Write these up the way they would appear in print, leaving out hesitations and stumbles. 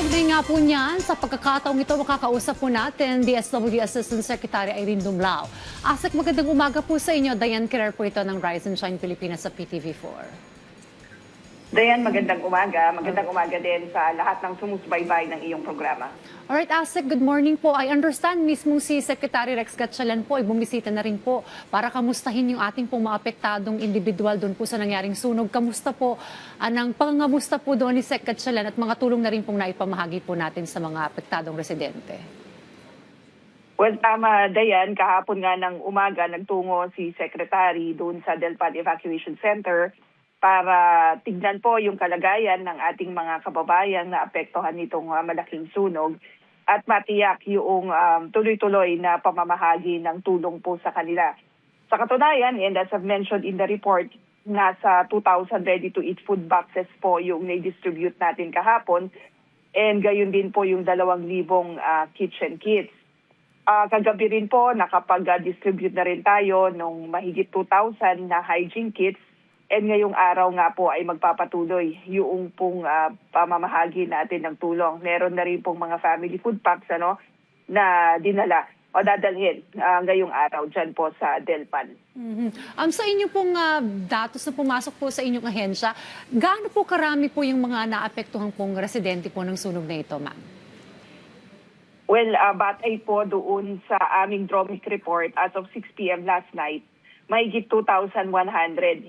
Kaugnay nga po niyan, sa pagkakataong ito makakausap po natin, DSWD Assistant Secretary Irene Dumlao. Asek, magandang umaga po sa inyo. Diane Kirer po ito ng Rise and Shine Pilipinas sa PTV4. Dayan, magandang umaga. Magandang umaga din sa lahat ng sumusubaybay ng iyong programa. Alright, Asek, good morning po. I understand mismo si Secretary Rex Gatchalian po ay bumisita na rin po para kamustahin yung ating pong maapektadong individual doon po sa nangyaring sunog. Kamusta po ang pangamusta po doon ni Sec Gatchalian at mga tulong na rin pong naipamahagi po natin sa mga apektadong residente? Well, tama, Dayan. Kahapon nga ng umaga, nagtungo si Secretary doon sa Delpan Evacuation Center para tignan po yung kalagayan ng ating mga kababayan na apektuhan nitong malaking sunog at matiyak yung tuloy-tuloy na pamamahagi ng tulong po sa kanila. Sa katunayan, and as I've mentioned in the report, nasa 2,000 ready-to-eat food boxes po yung na-distribute natin kahapon, and gayon din po yung 2,000 kitchen kits. Kagabi rin po, nakapag-distribute na rin tayo ng mahigit 2,000 na hygiene kits. And ngayong araw nga po ay magpapatuloy yung pong pamamahagi natin ng tulong. Meron na rin pong mga family food packs na dinala o dadalhin ngayong araw dyan po sa Delpan. Sa inyo pong datos na pumasok po sa inyong ahensya, gaano po karami po yung mga naapektuhang pong residente po ng sunog na ito, ma'am? Well, batay po doon sa aming DROMIC report as of 6 p.m. last night, mahigit 2,100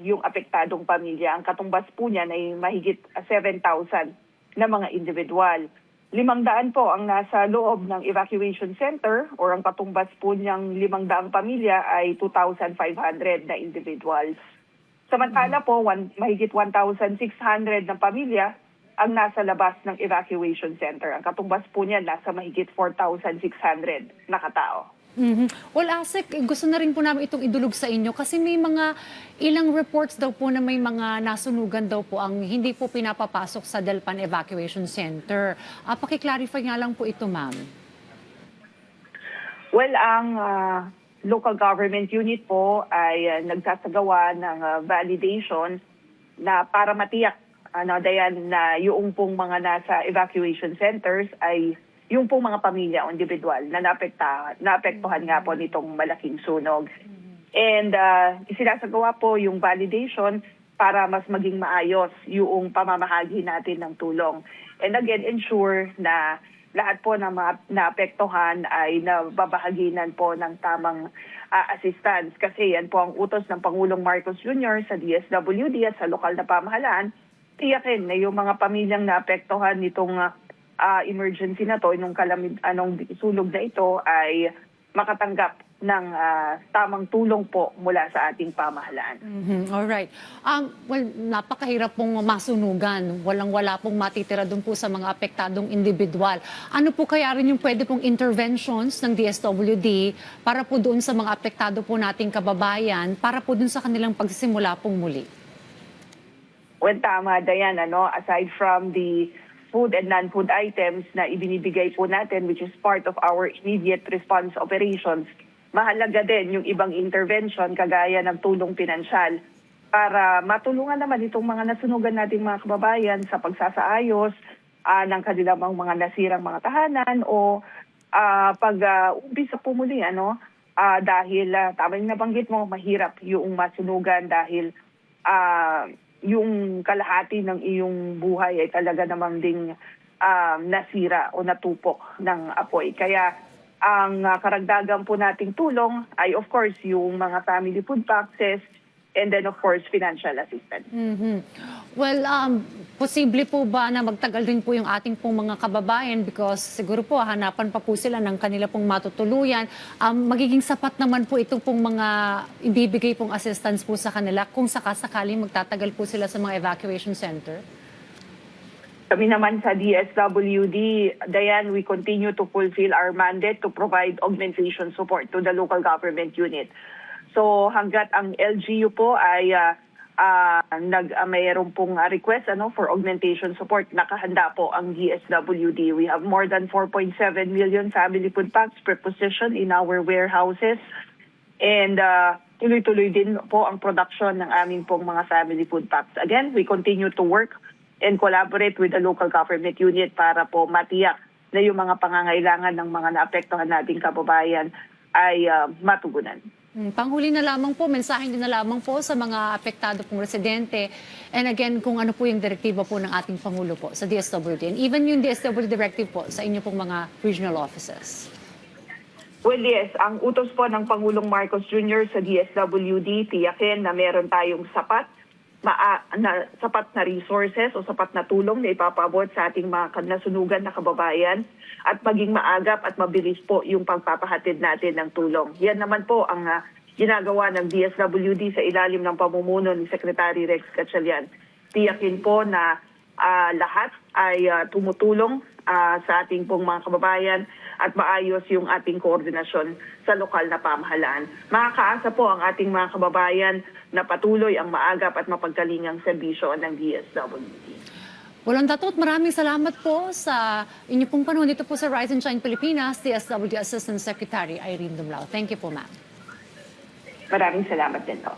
yung apektadong pamilya. Ang katumbas po niyan ay mahigit 7,000 na mga individual. 500 po ang nasa loob ng evacuation center or ang katumbas po niyang 500 pamilya ay 2,500 na individuals. Samantala po, mahigit 1,600 na pamilya ang nasa labas ng evacuation center. Ang katumbas po niyan nasa mahigit 4,600 na katao. Well, Asek, gusto na rin po namin itong idulog sa inyo kasi may mga ilang reports daw po na may mga nasunugan daw po ang hindi po pinapapasok sa Delpan Evacuation Center. Paki-clarify nga lang po ito, ma'am. Well, ang local government unit po ay nagsasagawa ng validation na para matiyak Dayan, na yung pong mga nasa evacuation centers ay yung pong mga pamilya o individual na naapektuhan nga po nitong malaking sunog. And isinasagawa po yung validation para mas maging maayos yung pamamahagi natin ng tulong. And again, ensure na lahat po na naapektuhan ay nababahaginan po ng tamang assistance. Kasi yan po ang utos ng Pangulong Marcos Jr. sa DSWD at sa lokal na pamahalaan. Tiyakin na yung mga pamilyang naapektuhan nitong emergency na to, nung sunog na ito ay makatanggap ng tamang tulong po mula sa ating pamahalaan. Alright. Well, napakahirap pong masunugan. Walang-wala pong matitira doon po sa mga apektadong individual. Ano po kaya rin yung pwede pong interventions ng DSWD para po doon sa mga apektado po nating kababayan, para po doon sa kanilang pagsisimula pong muli? Well, tama, Dayan. Aside from the food and non-food items na ibinibigay po natin, which is part of our immediate response operations, mahalaga din yung ibang intervention kagaya ng tulong pinansyal para matulungan naman itong mga nasunugan nating mga kababayan sa pagsasaayos ng kanilang mga nasirang mga tahanan o pag-umpisa po muli, dahil tama yung nabanggit mo, mahirap yung masunugan dahil yung kalahati ng iyong buhay ay talaga namang ding nasira o natupok ng apoy. Kaya ang karagdagan po nating tulong ay of course yung mga family food boxes and then of course financial assistance. Well, posible po ba na magtagal rin po yung ating pong mga kababayan because siguro po hanapan pa po sila ng kanila pong matutuluyan. Magiging sapat naman po itong pong mga ibibigay pong assistance po sa kanila kung sakasakaling magtatagal po sila sa mga evacuation center? Kami naman sa DSWD, Dayan, we continue to fulfill our mandate to provide augmentation support to the local government unit. So hanggat ang LGU po ay mayroon pong request for augmentation support, nakahanda po ang DSWD. We have more than 4.7 million family food packs prepositioned in our warehouses. And tuloy-tuloy din po ang production ng aming pong mga family food packs. Again, we continue to work and collaborate with the local government unit para po matiyak na yung mga pangangailangan ng mga naapektuhan nating kababayan ay matugunan. Panghuli na lamang po, mensahe din na lamang po sa mga apektado pong residente. And again, kung ano po yung direktiba po ng ating Pangulo po sa DSWD. And even yung DSWD directive po sa inyo pong mga regional offices. Well, yes. Ang utos po ng Pangulong Marcos Jr. sa DSWD, tiyakin na meron tayong sapat na resources o sapat na tulong na ipapabot sa ating mga nasunugan na kababayan at maging maagap at mabilis po yung pagpapahatid natin ng tulong. Yan naman po ang ginagawa ng DSWD sa ilalim ng pamumuno ni Secretary Rex Gatchalian. Tiyakin po na lahat ay tumutulong sa ating pong mga kababayan at maayos yung ating koordinasyon sa lokal na pamahalaan. Makakaasa po ang ating mga kababayan na patuloy ang maagap at mapagkalingang serbisyo ng DSWD. Walang tatot, maraming salamat po sa inyo pong panahon dito po sa Rise and Shine Pilipinas, DSWD Assistant Secretary Irene Dumlao. Thank you po, ma'am. Maraming salamat din po.